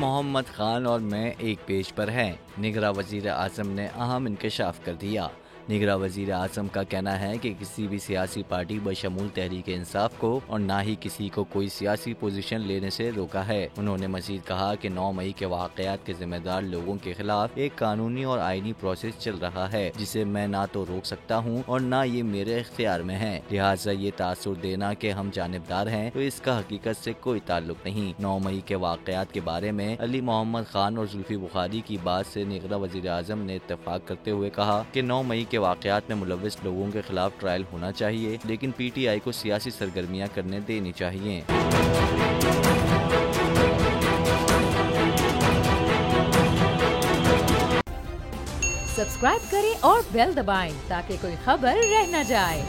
मोहम्मद खान और मैं एक पेज पर हैं। निगरां वज़ीर आज़म ने अहम इंकशाफ कर दिया। निगरां वज़ीर आज़म का कहना है कि किसी भी सियासी पार्टी बशमूल तहरीक इंसाफ को और ना ही किसी को कोई सियासी पोजीशन लेने से रोका है। उन्होंने मजीद कहा कि 9 मई के वाक़यात के जिम्मेदार लोगों के खिलाफ एक कानूनी और आईनी प्रोसेस चल रहा है, जिसे मैं ना तो रोक सकता हूँ और ना ये मेरे इख्तियार में है। लिहाजा ये तासुर देना कि हम जानिबदार हैं तो इसका हकीकत से कोई ताल्लुक नहीं। 9 मई के वाक़यात के बारे में अली मोहम्मद खान और जुल्फी बुखारी की बात से निगरां वज़ीर आज़म ने इत्तफाक करते हुए कहा कि 9 मई के वाक़यात में मुलव्विस लोगों के खिलाफ ट्रायल होना चाहिए, लेकिन PTI को सियासी सरगर्मियां करने देनी चाहिए। सब्सक्राइब करें और बेल दबाएं ताकि कोई खबर रह न जाए।